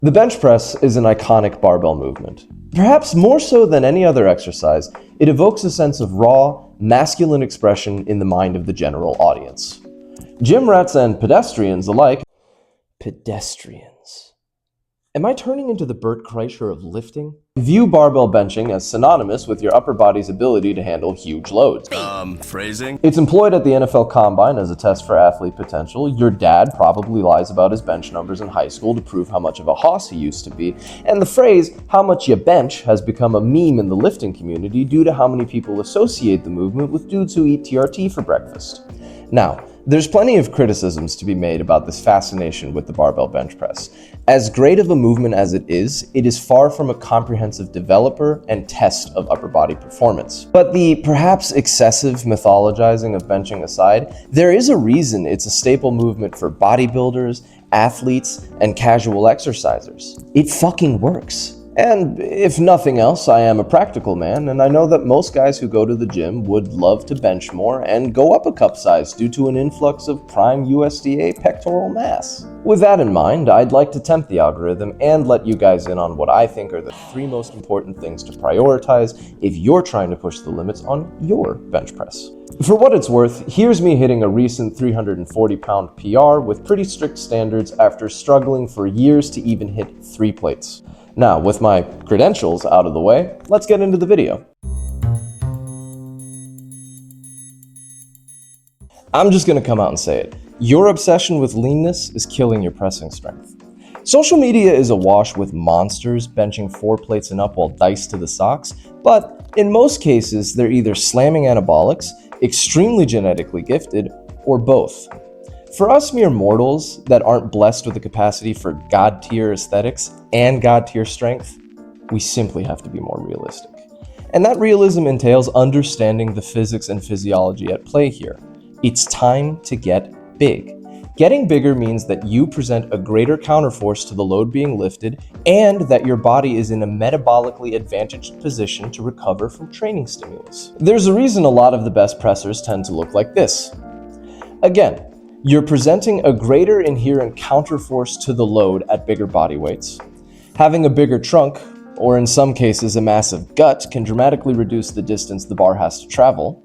The bench press is an iconic barbell movement. Perhaps more so than any other exercise, it evokes a sense of raw, masculine expression in the mind of the general audience. Gym rats and pedestrians alike. Pedestrians. Am I turning into the Bert Kreischer of lifting? View barbell benching as synonymous with your upper body's ability to handle huge loads. Phrasing? It's employed at the NFL Combine as a test for athlete potential. Your dad probably lies about his bench numbers in high school to prove how much of a hoss he used to be. And the phrase, "how much you bench," has become a meme in the lifting community due to how many people associate the movement with dudes who eat TRT for breakfast. Now, there's plenty of criticisms to be made about this fascination with the barbell bench press. As great of a movement as it is far from a comprehensive developer and test of upper body performance. But the perhaps excessive mythologizing of benching aside, there is a reason it's a staple movement for bodybuilders, athletes, and casual exercisers. It fucking works. And if nothing else, I am a practical man, and I know that most guys who go to the gym would love to bench more and go up a cup size due to an influx of prime USDA pectoral mass. With that in mind, I'd like to tempt the algorithm and let you guys in on what I think are the 3 most important things to prioritize if you're trying to push the limits on your bench press. For what it's worth, here's me hitting a recent 340-pound PR with pretty strict standards after struggling for years to even hit 3 plates. Now, with my credentials out of the way, let's get into the video. I'm just gonna come out and say it. Your obsession with leanness is killing your pressing strength. Social media is awash with monsters benching 4 plates and up while diced to the socks, but in most cases, they're either slamming anabolics, extremely genetically gifted, or both. For us mere mortals that aren't blessed with the capacity for god-tier aesthetics and god-tier strength, we simply have to be more realistic. And that realism entails understanding the physics and physiology at play here. It's time to get big. Getting bigger means that you present a greater counterforce to the load being lifted and that your body is in a metabolically advantaged position to recover from training stimulus. There's a reason a lot of the best pressers tend to look like this. Again, you're presenting a greater inherent counterforce to the load at bigger body weights. Having a bigger trunk, or in some cases a massive gut, can dramatically reduce the distance the bar has to travel.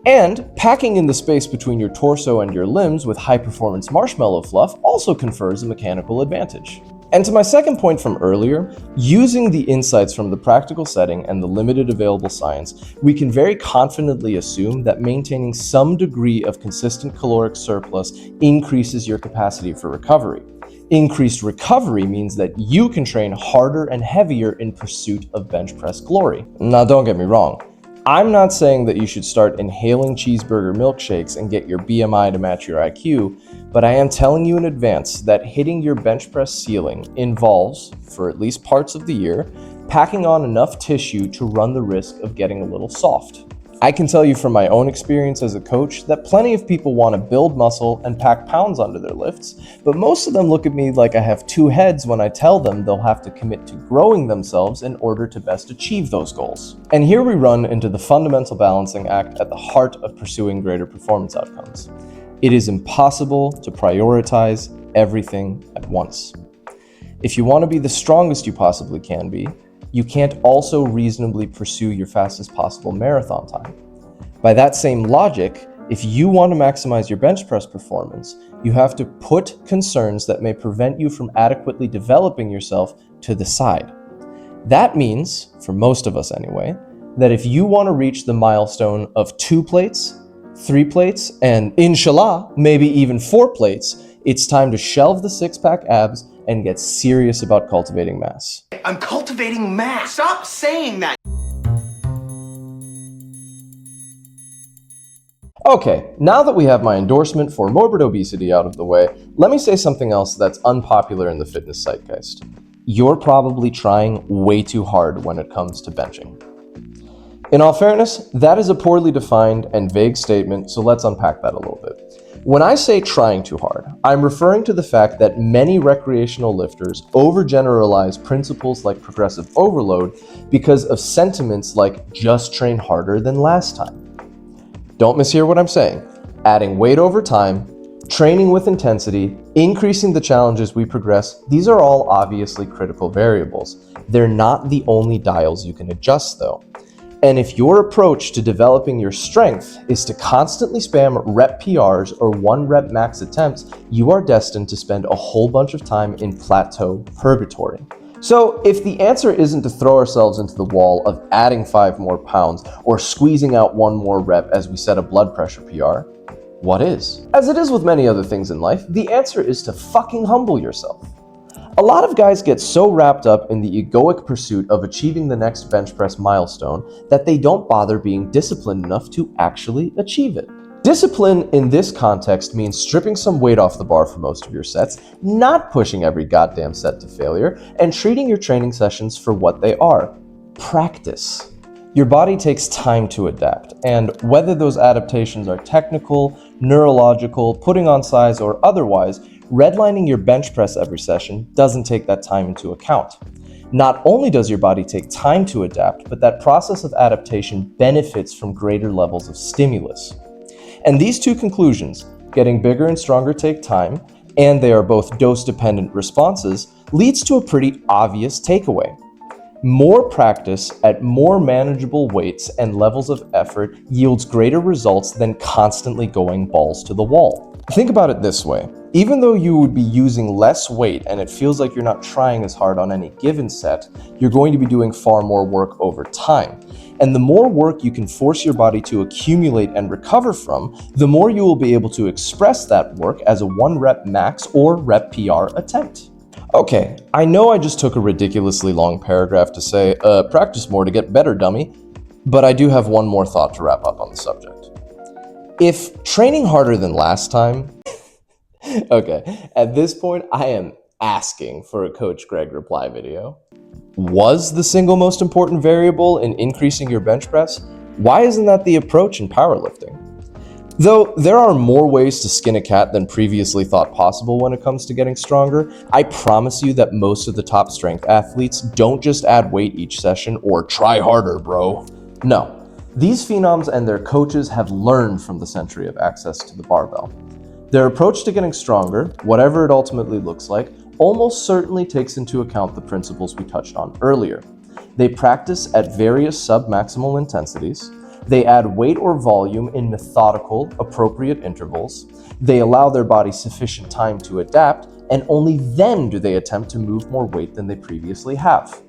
And packing in the space between your torso and your limbs with high-performance marshmallow fluff also confers a mechanical advantage. And to my second point from earlier, using the insights from the practical setting and the limited available science, we can very confidently assume that maintaining some degree of consistent caloric surplus increases your capacity for recovery. Increased recovery means that you can train harder and heavier in pursuit of bench press glory. Now, don't get me wrong. I'm not saying that you should start inhaling cheeseburger milkshakes and get your BMI to match your IQ, but I am telling you in advance that hitting your bench press ceiling involves, for at least parts of the year, packing on enough tissue to run the risk of getting a little soft. I can tell you from my own experience as a coach that plenty of people want to build muscle and pack pounds onto their lifts, but most of them look at me like I have 2 heads when I tell them they'll have to commit to growing themselves in order to best achieve those goals. And here we run into the fundamental balancing act at the heart of pursuing greater performance outcomes. It is impossible to prioritize everything at once. If you want to be the strongest you possibly can be, you can't also reasonably pursue your fastest possible marathon time. By that same logic, if you want to maximize your bench press performance, you have to put concerns that may prevent you from adequately developing yourself to the side. That means, for most of us anyway, that if you want to reach the milestone of 2 plates, 3 plates, and inshallah, maybe even 4 plates, it's time to shelve the 6-pack abs and get serious about cultivating mass. I'm cultivating mass. Stop saying that. Okay, now that we have my endorsement for morbid obesity out of the way, let me say something else that's unpopular in the fitness zeitgeist. You're probably trying way too hard when it comes to benching. In all fairness, that is a poorly defined and vague statement, so let's unpack that a little bit. When I say trying too hard, I'm referring to the fact that many recreational lifters overgeneralize principles like progressive overload because of sentiments like just train harder than last time. Don't mishear what I'm saying. Adding weight over time, training with intensity, increasing the challenges we progress, these are all obviously critical variables. They're not the only dials you can adjust though. And if your approach to developing your strength is to constantly spam rep PRs or 1 rep max attempts, you are destined to spend a whole bunch of time in plateau purgatory. So if the answer isn't to throw ourselves into the wall of adding 5 more pounds or squeezing out 1 more rep as we set a blood pressure PR, what is? As it is with many other things in life, the answer is to fucking humble yourself. A lot of guys get so wrapped up in the egoic pursuit of achieving the next bench press milestone that they don't bother being disciplined enough to actually achieve it. Discipline in this context means stripping some weight off the bar for most of your sets, not pushing every goddamn set to failure, and treating your training sessions for what they are: practice. Your body takes time to adapt, and whether those adaptations are technical, neurological, putting on size, or otherwise, redlining your bench press every session doesn't take that time into account. Not only does your body take time to adapt, but that process of adaptation benefits from greater levels of stimulus. And these two conclusions, getting bigger and stronger take time, and they are both dose-dependent responses, leads to a pretty obvious takeaway. More practice at more manageable weights and levels of effort yields greater results than constantly going balls to the wall. Think about it this way. Even though you would be using less weight and it feels like you're not trying as hard on any given set, you're going to be doing far more work over time. And the more work you can force your body to accumulate and recover from, the more you will be able to express that work as a 1 rep max or rep PR attempt. Okay, I know I just took a ridiculously long paragraph to say, practice more to get better, dummy, but I do have one more thought to wrap up on the subject. If training harder than last time, okay, at this point I am asking for a Coach Greg reply video, was the single most important variable in increasing your bench press, why isn't that the approach in powerlifting? Though there are more ways to skin a cat than previously thought possible when it comes to getting stronger, I promise you that most of the top strength athletes don't just add weight each session or try harder, bro. No, these phenoms and their coaches have learned from the century of access to the barbell. Their approach to getting stronger, whatever it ultimately looks like, almost certainly takes into account the principles we touched on earlier. They practice at various sub-maximal intensities. They add weight or volume in methodical, appropriate intervals. They allow their body sufficient time to adapt, and only then do they attempt to move more weight than they previously have.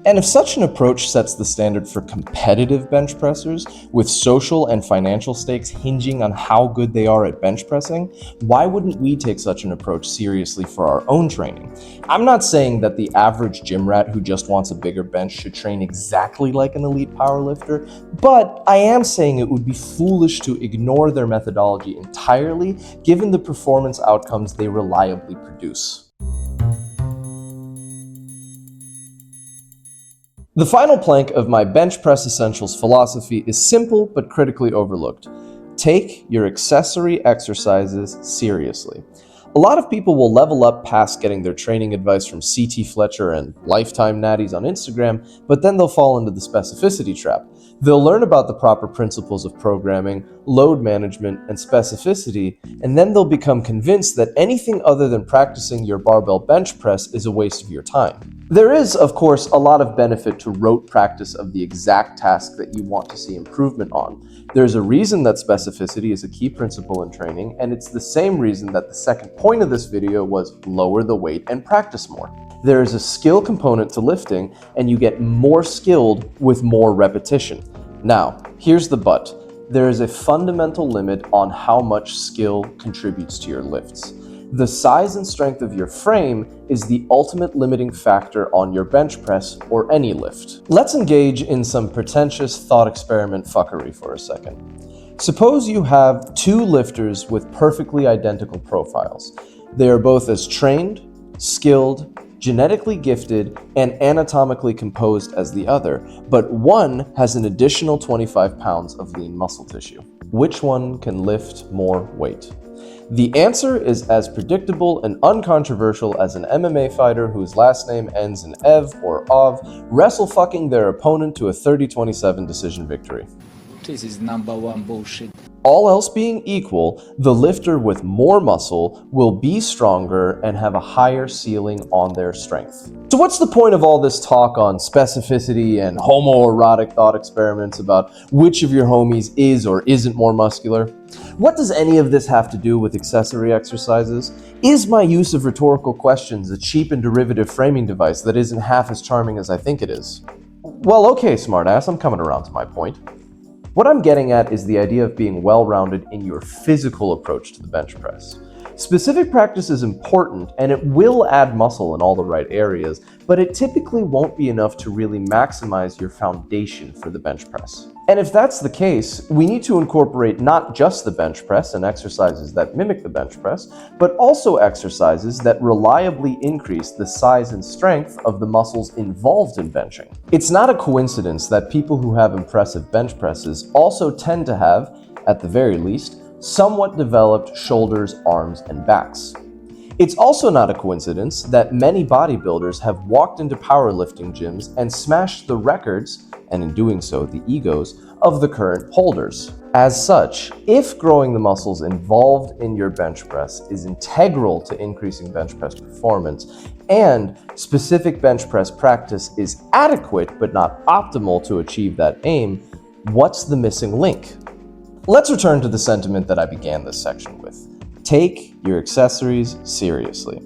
And if such an approach sets the standard for competitive bench pressers, with social and financial stakes hinging on how good they are at bench pressing, why wouldn't we take such an approach seriously for our own training? I'm not saying that the average gym rat who just wants a bigger bench should train exactly like an elite powerlifter, but I am saying it would be foolish to ignore their methodology entirely, given the performance outcomes they reliably produce. The final plank of my bench press essentials philosophy is simple but critically overlooked. Take your accessory exercises seriously. A lot of people will level up past getting their training advice from CT Fletcher and Lifetime Natties on Instagram, but then they'll fall into the specificity trap. They'll learn about the proper principles of programming, load management, and specificity, and then they'll become convinced that anything other than practicing your barbell bench press is a waste of your time. There is, of course, a lot of benefit to rote practice of the exact task that you want to see improvement on. There's a reason that specificity is a key principle in training, and it's the same reason that the second point of this video was lower the weight and practice more. There is a skill component to lifting, and you get more skilled with more repetition. Now, here's the but. There is a fundamental limit on how much skill contributes to your lifts. The size and strength of your frame is the ultimate limiting factor on your bench press or any lift. Let's engage in some pretentious thought experiment fuckery for a second. Suppose you have 2 lifters with perfectly identical profiles. They are both as trained, skilled, genetically gifted, and anatomically composed as the other, but one has an additional 25 pounds of lean muscle tissue. Which one can lift more weight? The answer is as predictable and uncontroversial as an MMA fighter whose last name ends in Ev or Ov wrestle fucking their opponent to a 30-27 decision victory. This is number one bullshit. All else being equal, the lifter with more muscle will be stronger and have a higher ceiling on their strength. So what's the point of all this talk on specificity and homoerotic thought experiments about which of your homies is or isn't more muscular? What does any of this have to do with accessory exercises? Is my use of rhetorical questions a cheap and derivative framing device that isn't half as charming as I think it is? Well, okay, smartass, I'm coming around to my point. What I'm getting at is the idea of being well-rounded in your physical approach to the bench press. Specific practice is important and it will add muscle in all the right areas, but it typically won't be enough to really maximize your foundation for the bench press. And if that's the case, we need to incorporate not just the bench press and exercises that mimic the bench press, but also exercises that reliably increase the size and strength of the muscles involved in benching. It's not a coincidence that people who have impressive bench presses also tend to have, at the very least, somewhat developed shoulders, arms, and backs. It's also not a coincidence that many bodybuilders have walked into powerlifting gyms and smashed the records, and in doing so, the egos, of the current holders. As such, if growing the muscles involved in your bench press is integral to increasing bench press performance, and specific bench press practice is adequate but not optimal to achieve that aim, what's the missing link? Let's return to the sentiment that I began this section with. Take your accessories seriously.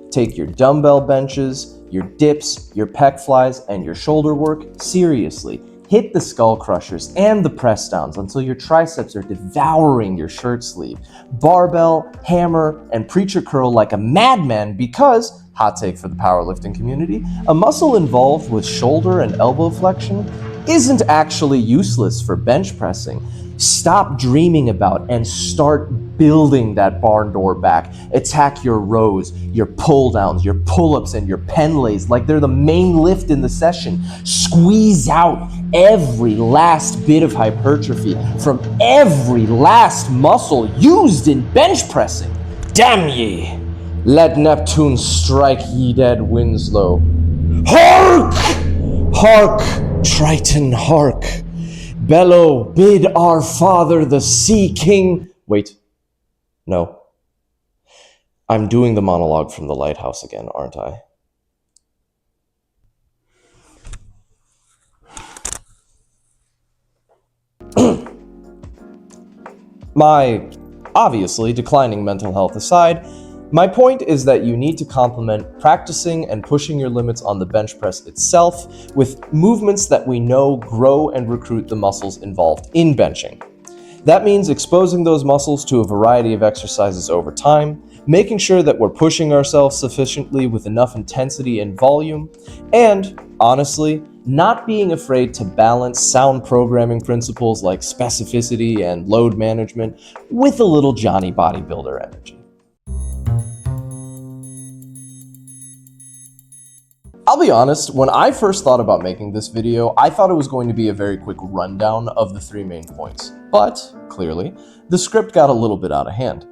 Take your dumbbell benches, your dips, your pec flies, and your shoulder work seriously. Hit the skull crushers and the press downs until your triceps are devouring your shirt sleeve. Barbell, hammer, and preacher curl like a madman because, hot take for the powerlifting community, a muscle involved with shoulder and elbow flexion isn't actually useless for bench pressing. Stop dreaming about and start building that barn door back. Attack your rows, your pull downs, your pull-ups, and your pen lays like they're the main lift in the session. Squeeze out every last bit of hypertrophy from every last muscle used in bench pressing. Damn ye! Let Neptune strike ye dead Winslow. Hark! Hark, Triton, hark! Bellow, bid our father the Sea King... Wait. No. I'm doing the monologue from the lighthouse again, aren't I? My obviously declining mental health aside, my point is that you need to complement practicing and pushing your limits on the bench press itself with movements that we know grow and recruit the muscles involved in benching. That means exposing those muscles to a variety of exercises over time, making sure that we're pushing ourselves sufficiently with enough intensity and volume, and, honestly, not being afraid to balance sound programming principles like specificity and load management with a little Johnny bodybuilder energy. I'll be honest, when I first thought about making this video, I thought it was going to be a very quick rundown of the 3 main points. But, clearly, the script got a little bit out of hand.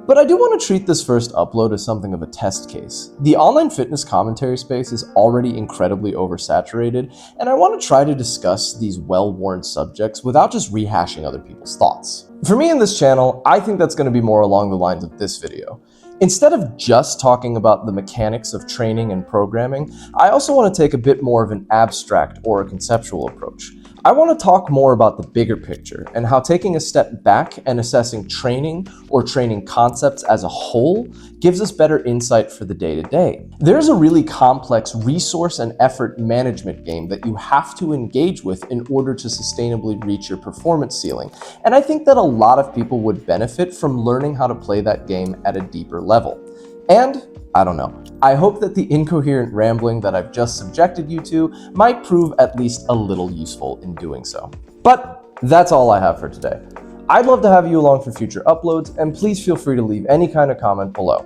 But I do want to treat this first upload as something of a test case. The online fitness commentary space is already incredibly oversaturated, and I want to try to discuss these well-worn subjects without just rehashing other people's thoughts. For me in this channel, I think that's going to be more along the lines of this video. Instead of just talking about the mechanics of training and programming, I also want to take a bit more of an abstract or a conceptual approach. I want to talk more about the bigger picture and how taking a step back and assessing training or training concepts as a whole gives us better insight for the day-to-day. There's a really complex resource and effort management game that you have to engage with in order to sustainably reach your performance ceiling, and I think that a lot of people would benefit from learning how to play that game at a deeper level. And, I don't know, I hope that the incoherent rambling that I've just subjected you to might prove at least a little useful in doing so. But that's all I have for today. I'd love to have you along for future uploads, and please feel free to leave any kind of comment below.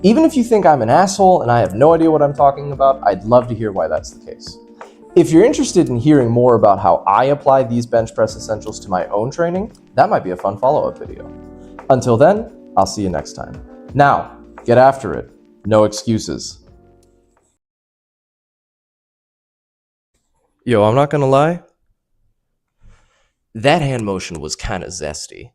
Even if you think I'm an asshole and I have no idea what I'm talking about, I'd love to hear why that's the case. If you're interested in hearing more about how I apply these bench press essentials to my own training, that might be a fun follow-up video. Until then, I'll see you next time. Now, get after it. No excuses. Yo, I'm not gonna lie. That hand motion was kind of zesty.